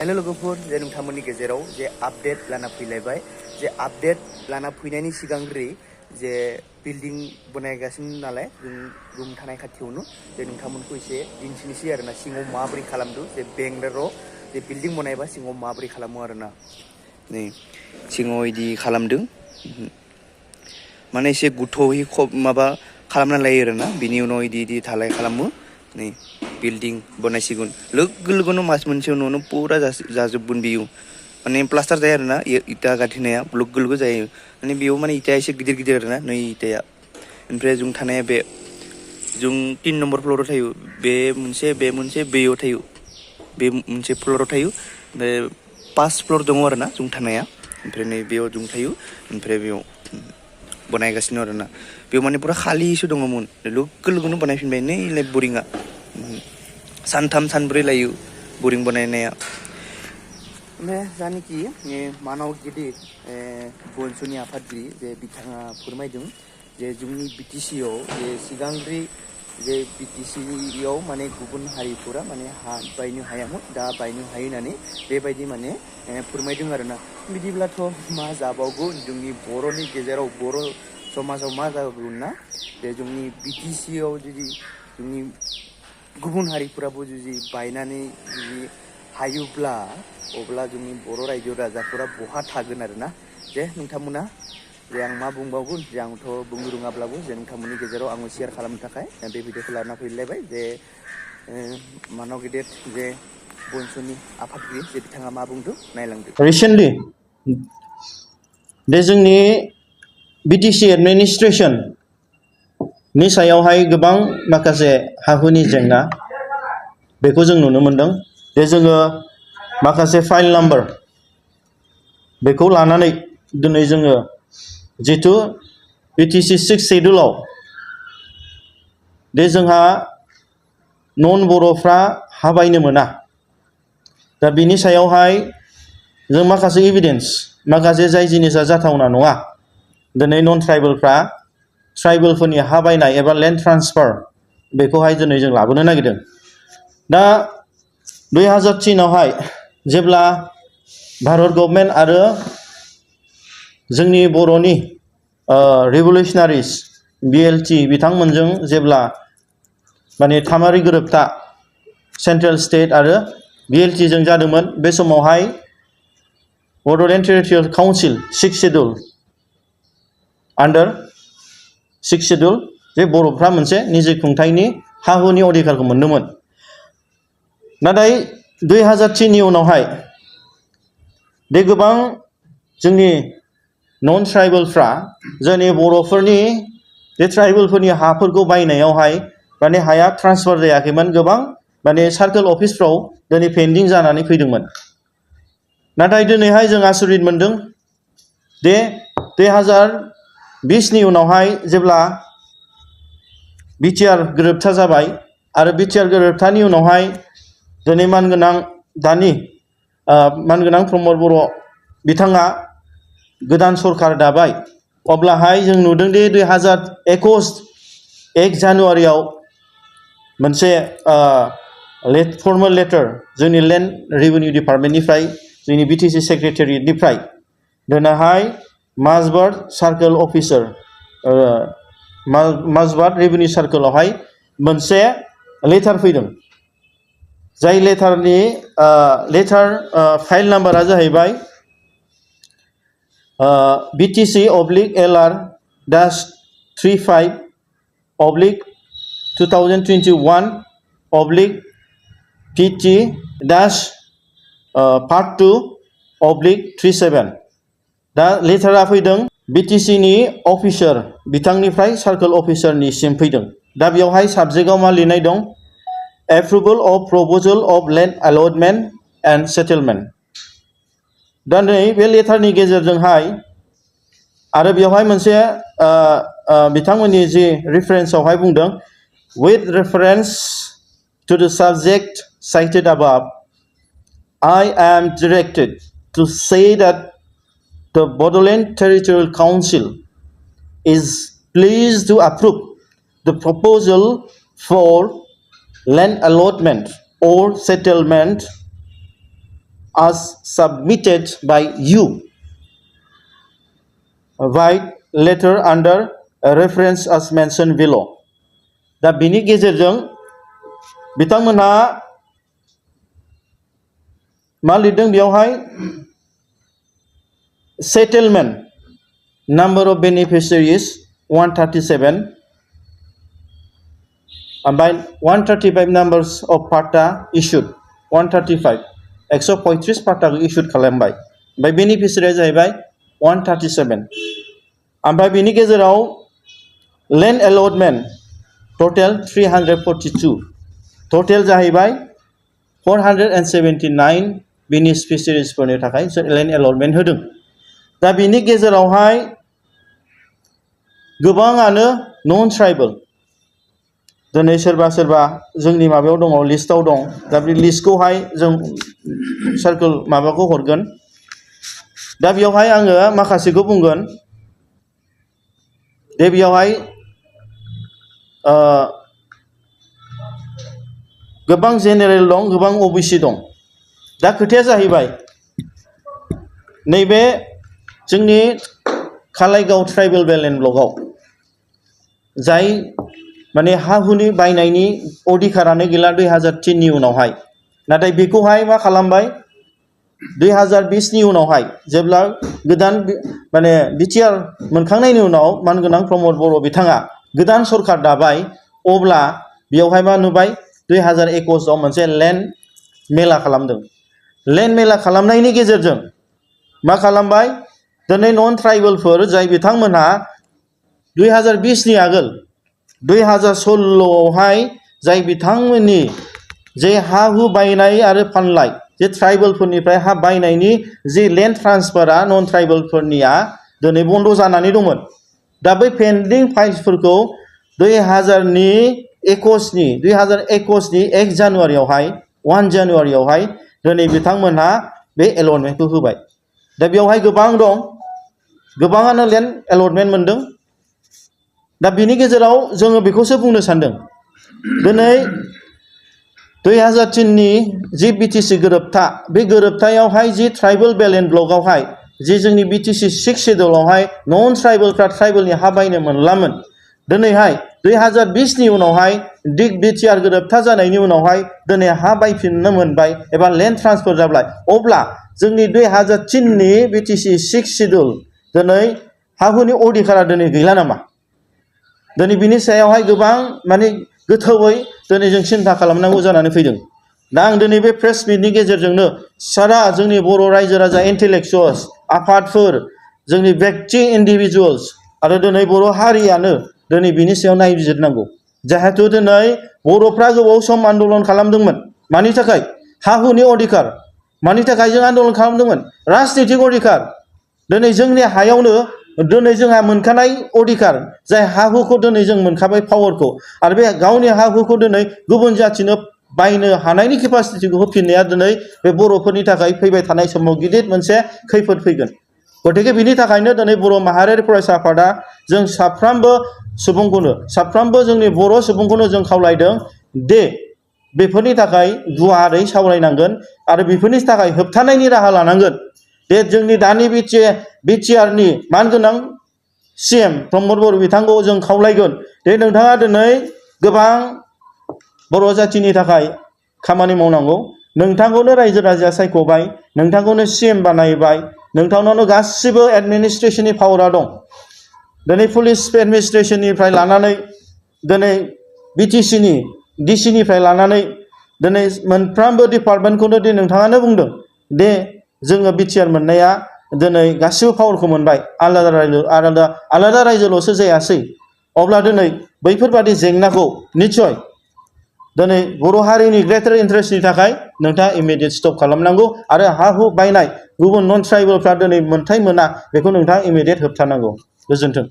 Hello लोगोफोर जे नोंथांमोननि गेजेराव जे आपडेट लाना फैलायबाय जे आपडेट लाना फैनायनि सिगांग्रि जे बिल्डिं बनायगासिनो नालाय जों रुम थानाय खाथियावनो जे नोंथांमोनखौ एसे दिन्थिनोसै आरोना सिङाव माबोरै खालामदो जे बेंगलराव जे बिल्डिं बनायबा सिङाव माबोरै खालामो आरोना नै सिङाव इदि खालामदों माने एसे गुथौयै माबा खालामना लायो आरोना बिनि उनाव इदि धालाय खालामो नै बिल्डिं बनायसिगोन लोगो लोगोनो मास मोनसे उनावनो पुरा जाजोबगोन बियो माने प्लास्टार जाया आरोना इटा गाथिनाया लोगो लोगो जायो माने बेयाव माने इटाया एसे गिदिर गिदिर आरोना नै इटाया ओमफ्राय जों थानाया बे जों 3 नम्बर फ्ल'राव थायो बे मोनसे बेयाव थायो बे मोनसे फ्ल'राव थायो ओमफ्राय 5 फ्ल'र दङ आरोना जों थानाया ओमफ्राय नै बेयाव जों थायो ओमफ्राय बेयाव बनायगासिनो आरोना बेयाव माने पुरा खालिसो दङमोन लोगो लोगोनो बनायफिनबाय नै बरिंआ सानथाम सानब्रै लायो बरिं बनायनाया ओमफ्राय जानिखि मानाव गिदिर बनस'नि आफादगिरि जे बिथाङा फोरमायदों जे जोंनि बिटिसिआव जे सिगांग्रि जे बिटिसिआव माने गुबुन हारिफोरा माने हा बायनो हायामोन दा बायनो हायो होननानै बेबायदि माने फोरमायदों आरोना बिदिब्लाथ' मा जाबावगोन जोंनि बर'नि गेजेराव बर' समाजाव मा जागोन ना जे जोंनि बिटिसिआव जुदि जोंनि गुबुन हारिफोराबो जुदि बायनानै जुदि हायोब्ला अब्ला जोंनि बर' रायजो राजाफोरा बहा थागोन आरोना जे नोंथांमोना जे आं मा बुंबावगोन जे आंथ' बुंनो रोङाब्लाबो जे नोंथांमोननि गेजेराव आङो शेयार खालामनो थाखाय बे भिडिअखौ लाना फैलायबाय जे मानाव गेदेर जे बनस'नि आफादगिरि जे बिथाङा मा बुंदों नायलांदो रिसेन्टलि बे जोंनि बिटिसि एडमिनिस्ट्रेसन नि सायावहाय गोबां माखासे हा-हुनि जेंना बेखौ जों नुनो मोनदों जे जोङो माखासे फाइल नाम्बार बेखौ लानानै दिनै जोङो जिथु बिटिसि 6 शेड्युलाव दे जोंहा नन बर'फ्रा हाबायनो मोना दा बिनि सायावहाय जों माखासे एभिडेन्स माखासे जाय जिनिसा जाथावना नङा दिनै नन ट्राइबेलफ्रा ट्राइबेलफोरनि हा बायनाय एबा लेन्ड ट्रान्सफार बेखौहाय दिनै जों लाबोनो नागिरदों दा 2003 आवहाय जेब्ला भारत गभर्नमेन्ट आरो जोंनि बर'नि रिभलिउसनारिस बिएलटि बिथांमोनजों जेब्ला माने थामारि गोरोबथा सेन्ट्रेल स्टेट आरो बिएलटि जों जादोंमोन बे समावहाय बड'लेण्ड टेरिटरियेल काउन्सिल 6 शेड्युल आन्डार 6 शेड्युल जे बर'फ्रा मोनसे निजे खुंथायनि हा-हुनि अधिकारखौ मोनदोंमोन नाथाय 2003 नि उनावहाय बे गोबां जोंनि नन ट्राइबेलफ्रा जोंनि बर'फोरनि बे ट्राइबेलफोरनि हाफोरखौ बायनायावहाय माने हाया ट्रान्सफार जायाखैमोन गोबां माने सार्केल अफिसफ्राव दिनै पेन्डिं जानानै फैदोंमोन नाथाय दिनैहाय जों आसरित मोनदों दे 2020 नि उनावहाय जेब्ला बिटिआर गोरोबथा जाबाय आरो बिटिआर गोरोबथानि उनावहाय दिनै मानगोनां दानि मानगोनां प्रमद बर' बिथाङा गोदान सरकार दाबाय अब्लाहाय जों नुदों दि 2021 1 जानुवारियाव मोनसे फर्मेल लेटार जोंनि लेन्ड रेभिनिउ डिपार्टमेन्टनिफ्राय जोंनि बिटिसि सेक्रेटारियेटनिफ्राय दिनैहाय माजबाद सार्केल अफिसार माजबाद रेभिनिउ सार्केलावहाय मोनसे लेटार फैदों जाय लेटारनि फाइल नाम्बारा जाहैबाय BTC/LR-35/PT-Part2/37 दा लेटारा फैदों बिटिसिनि अफिसार बिथांनिफ्राय सार्केल अफिसारनिसिम फैदों दा बेयावहाय साबजेक्टआव मा लिरनाय दं approval of proposal of land allotment and settlement दा नै बे लेटारनि गेजेरजोंहाय आरो बेवहाय मोनसे बिथांमोननि जि रेफारेन्सआवहाय बुंदों with reference to the subject cited above I am directed to say that the Bodoland Territorial Council is pleased to approve the proposal for land allotment or settlement as submitted by you. Write letter under reference as mentioned below. दा बिनि गेजेरजों बिथांमोनहा मा लिरदों बेयावहाय settlement number of beneficiaries 137 ओमफ्राय 135 numbers of पार्टा issued 135 135 पार्टाखौ issued खालामबाय ओमफ्राय बेनिफिसियारिया जाहैबाय 137 ओमफ्राय बिनि गेजेराव land allotment total 342 total जाहैबाय 479 बेनिफिसियारिसफोरनि थाखाय land allotment होदों दा बिनि गेजेरावहाय गोबाङानो नन ट्राइबल दिनै सोरबा सोरबा जोंनि माबायाव दङ लिस्टआव दं दा बे लिस्टखौहाय जों सार्कोल माबाखौ हरगोन दा बेयावहाय आङो माखासेखौ बुंगोन दे बेयावहाय गोबां जेनेरेल दं गोबां ओबिसि दं दा खोथाया जाहैबाय नैबे जोंनि कालाइगाव ट्राइबेल बेलेन्ड ब्लकआव जाय माने हा हुनि बायनायनि अधिकारानो गैला 2003 नि उनावहाय नाथाय बेखौहाय मा खालामबाय 2020 नि उनावहाय जेब्ला गोदान माने बिटिआर मोनखांनायनि उनाव मानगोनां प्रमद बर' बिथाङा गोदान सरकार दाबाय अब्ला बेयावहाय मा नुबाय 2021 आव मोनसे लेन्ड मेला खालामदों लेन्ड मेला खालामनायनि गेजेरजों मा खालामबाय दिनै नन ट्राइबेलफोर जाय बिथांमोनहा 2020 नि आगोल 2016 आवहाय जाय बिथांमोननि जे हा हु बायनाय आरो फानलाय जे ट्राइबेलफोरनिफ्राय हा बायनायनि जे लेन्ड ट्रान्सफारा नन ट्राइबेलफोरनिया दिनै बन्द जानानै दंमोन दा बै पेन्डिं फाइल्सफोरखौ 2021 नि 1 जानुवारियावहाय 1 जानुवारियावहाय दिनै बिथांमोनहा बे एलटमेन्टखौ होबाय दा बेयावहाय गोबां दं गोबाङानो लेन्ड एलटमेन्ट मोनदों दा बिनि गेजेराव जोङो बेखौसो बुंनो सानदों दिनै 2003 नि जि बिटिसि गोरोबथा बे गोरोबथायावहाय जि ट्राइबेल बेलेन्ड ब्लकआवहाय जि जोंनि बिटिसि 6 शेड्युलावहाय नन ट्राइबेलफ्रा ट्राइबेलनि हा बायनो मोनलामोन दिनैहाय 2020 नि उनावहाय बिटिआर गोरोबथा जानायनि उनावहाय दिनै हा बायफिननो मोनबाय एबा लेन्ड ट्रान्सफार जाबाय अब्ला जोंनि 2003 नि बिटिसि 6 शेड्युल दिनै हा हुनि अधिकारा दिनै गैला नामा दिनै बिनि सायावहाय गोबां माने गोथौयै दिनै जों सिन्था खालामनांगौ जानानै फैदों दा आं दिनै बे प्रेस मिटनि गेजेरजोंनो सारा जोंनि बर' रायजो राजा इन्टेलेक्चुवेल्स आफादफोर जोंनि व्यक्ति इन्डिभिजुवेल्स आरो दिनै बर' हारियानो दिनै बिनि सायाव नायबिजिरनांगौ जिहेतु दिनै बर'फ्रा गोबाव सम आन्दलन खालामदोंमोन मानि थाखाय हा हुनि अधिकार मानि थाखाय जों आन्दलन खालामदोंमोन राजनितिक अधिकार दिनै जोंनि हायावनो दिनै जोंहा मोनखानाय अधिकार जाय हा हुखौ दिनै जों मोनखाबाय पावारखौ आरो बे गावनि हा हुखौ दिनै गुबुन जाथिनो बायनो हानायनि केपासिटिखौ होफिननाया दिनै बे बर'फोरनि थाखाय फैबाय थानाय समाव गिदिर मोनसे खैफोद फैगोन गतिके बिनि थाखायनो दिनै बर' माहारियारि फरायसा आफादा जों साफ्रोमबो सुबुंखौनो साफ्रोमबो जोंनि बर' सुबुंखौनो जों खावलायदों दे बेफोरनि थाखाय गुवारै सावरायनांगोन आरो बेफोरनि थाखाय होबथानायनि राहा लानांगोन दे जोंनि दानि बिटिआरनि मानगोनां सीएम प्रमद बर' बिथांखौ जों खावलायगोन दे नोंथाङा दिनै गोबां बर' जाथिनि थाखाय खामानि मावनांगौ नोंथांखौनो रायजो राजाया सायख'बाय नोंथांखौनो सीएम बानायबाय नोंथांनावनो गासिबो एडमिनिस्ट्रेशननि पावारा दं दिनै पुलिस एडमिनिस्ट्रेशननिफ्राय लानानै दिनै बिटिसिनि डिसिनिफ्राय लानानै दिनै मोनफ्रोमबो डिपार्टमेन्टखौनो दि नोंथाङानो बुंदों दे जोङो बिटिआर मोननाया दिनै गासिबो पावारखौ मोनबाय आलादा रायजोल'सो जायासै अब्ला दिनै बैफोरबादि जेंनाखौ निस्सय दिनै बर' हारिनि ग्रेटार इन्टारेस्टनि थाखाय नोंथाङा इमिडियेट स्टप खालामनांगौ आरो हा हु बायनाय गुबुन नन ट्राइबेलफ्रा दिनै मोन्थाय मोना बेखौ नोंथाङा इमिडियेट होबथानांगौ गोजोन्थों